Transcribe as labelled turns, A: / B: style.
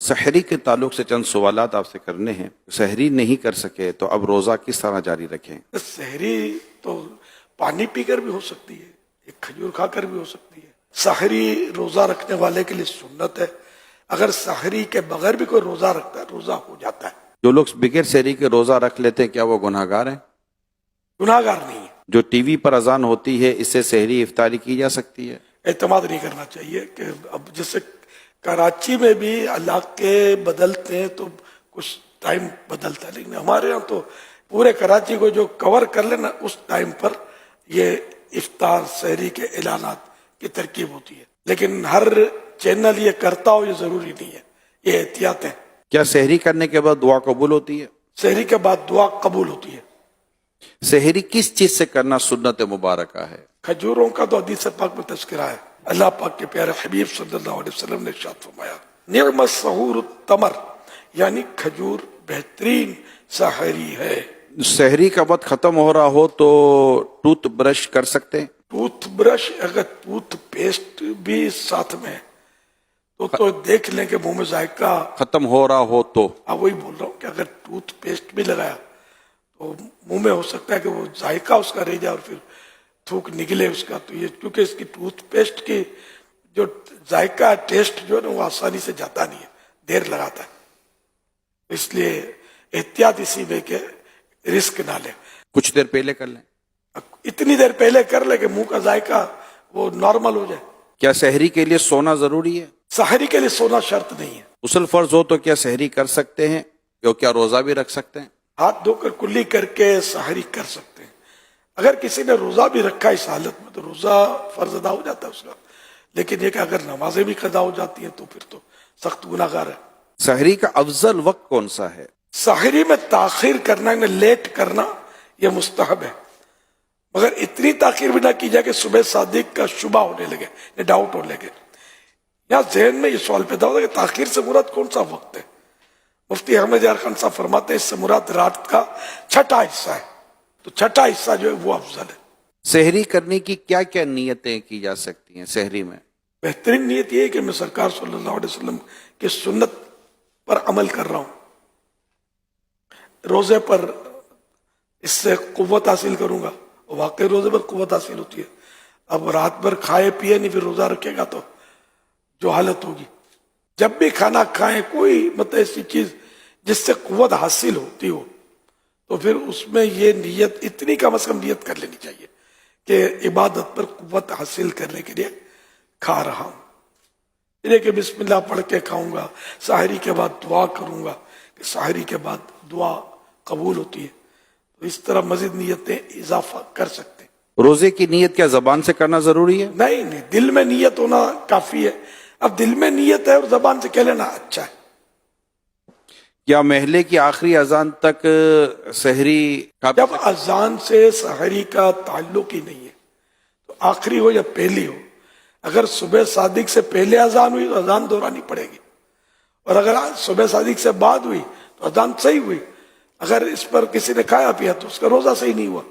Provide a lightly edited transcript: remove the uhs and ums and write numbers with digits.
A: سحری کے تعلق سے چند سوالات آپ سے کرنے ہیں. سحری نہیں کر سکے تو اب روزہ کس طرح جاری رکھیں؟
B: سحری تو پانی پی کر بھی ہو سکتی ہے، ایک کھجور کھا کر بھی ہو سکتی ہے. سحری روزہ رکھنے والے کے لیے سنت ہے. اگر سحری کے بغیر بھی کوئی روزہ رکھتا ہے روزہ ہو جاتا ہے.
A: جو لوگ بغیر سحری کے روزہ رکھ لیتے ہیں کیا وہ گناہ گار ہیں؟
B: گناہ گار نہیں ہے.
A: جو ٹی وی پر اذان ہوتی ہے اس سے سحری افطاری کی جا سکتی ہے؟
B: اعتماد نہیں کرنا چاہیے کہ اب جیسے کراچی میں بھی علاقے بدلتے ہیں تو کچھ ٹائم بدلتا ہے، لیکن ہمارے یہاں تو پورے کراچی کو جو کور کر لینا اس ٹائم پر یہ افطار سحری کے اعلانات کی ترکیب ہوتی ہے. لیکن ہر چینل یہ کرتا ہو یہ ضروری نہیں ہے، یہ احتیاط ہے.
A: کیا سحری کرنے کے بعد دعا قبول ہوتی ہے؟
B: سحری کے بعد دعا قبول ہوتی ہے.
A: سحری کس چیز سے کرنا سنت مبارکہ ہے؟
B: کھجوروں کا تو حدیث پاک میں تذکرہ ہے. اللہ پاک کے پیارے حبیب صلی اللہ علیہ وسلم نے ارشاد فرمایا نعم السحور التمر، یعنی کھجور بہترین سحری ہے.
A: سحری کا وقت ختم ہو رہا ہو تو ٹوتھ برش کر سکتے ہیں؟
B: ٹوتھ برش اگر ٹوتھ پیسٹ بھی ساتھ میں ہے تو دیکھ لیں کہ منہ میں ذائقہ
A: ختم ہو رہا ہو تو
B: وہی بول رہا ہوں کہ اگر ٹوتھ پیسٹ بھی لگایا تو منہ میں ہو سکتا ہے کہ وہ ذائقہ اس کا رہ جائے اور پھر تھوک نکلے اس کا. تو یہ کیونکہ اس کی ٹوتھ پیسٹ کی جو ذائقہ ٹیسٹ جو ہے نا وہ آسانی سے جاتا نہیں ہے، دیر لگاتا ہے. اس لیے احتیاط اسی میں کہ رسک نہ لیں.
A: کچھ دیر پہلے کر لیں.
B: اتنی دیر پہلے کر لے کہ منہ کا ذائقہ وہ نارمل ہو جائے.
A: کیا سحری کے لیے سونا ضروری ہے؟
B: سحری کے لیے سونا شرط نہیں ہے.
A: غسل فرض ہو تو کیا سحری کر سکتے ہیں؟ کیا روزہ بھی رکھ سکتے ہیں؟
B: ہاتھ دھو کر کلی کر کے سحری کر سکتے ہیں. اگر کسی نے روزہ بھی رکھا اس حالت میں تو روزہ فرض ادا ہو جاتا ہے اس کا. لیکن یہ کہ اگر نمازیں بھی قضا ہو جاتی ہیں تو پھر تو سخت گناہ گار ہے.
A: سحری کا افضل وقت کون سا ہے؟
B: سحری میں تاخیر کرنا یعنی لیٹ کرنا یہ مستحب ہے، مگر اتنی تاخیر بھی نہ کی جائے کہ صبح صادق کا شبہ ہونے لگے یا ڈاؤٹ ہونے لگے. یہاں ذہن میں یہ سوال پیدا ہوتا ہے کہ تاخیر سے مراد کون سا وقت ہے؟ مفتی احمد یار خان صاحب فرماتے ہیں اس سے مراد رات کا چھٹا حصہ ہے. تو چھٹا حصہ جو ہے وہ افضل ہے.
A: سحری کرنے کی کیا کیا نیتیں کی جا سکتی ہیں سحری میں؟
B: بہترین نیت یہ ہے کہ میں سرکار صلی اللہ علیہ وسلم کی سنت پر عمل کر رہا ہوں، روزے پر اس سے قوت حاصل کروں گا. واقعی روزے پر قوت حاصل ہوتی ہے. اب رات بھر کھائے پیے نہیں پھر روزہ رکھے گا تو جو حالت ہوگی. جب بھی کھانا کھائیں کوئی مطلب ایسی چیز جس سے قوت حاصل ہوتی ہو تو پھر اس میں یہ نیت اتنی کم از کم نیت کر لینی چاہیے کہ عبادت پر قوت حاصل کرنے کے لیے کھا رہا ہوں. یہ کہ بسم اللہ پڑھ کے کھاؤں گا، سحری کے بعد دعا کروں گا کہ سحری کے بعد دعا قبول ہوتی ہے. تو اس طرح مزید نیتیں اضافہ کر سکتے ہیں.
A: روزے کی نیت کیا زبان سے کرنا ضروری ہے؟
B: نہیں، دل میں نیت ہونا کافی ہے. اب دل میں نیت ہے اور زبان سے کہہ لینا اچھا ہے.
A: کیا محلے کی آخری اذان تک سحری
B: جب اذان سے سحری کا تعلق ہی نہیں ہے تو آخری ہو یا پہلی ہو، اگر صبح صادق سے پہلے اذان ہوئی تو اذان دہرانی پڑے گی، اور اگر صبح صادق سے بعد ہوئی تو اذان صحیح ہوئی. اگر اس پر کسی نے کھایا پیا تو اس کا روزہ صحیح نہیں ہوا.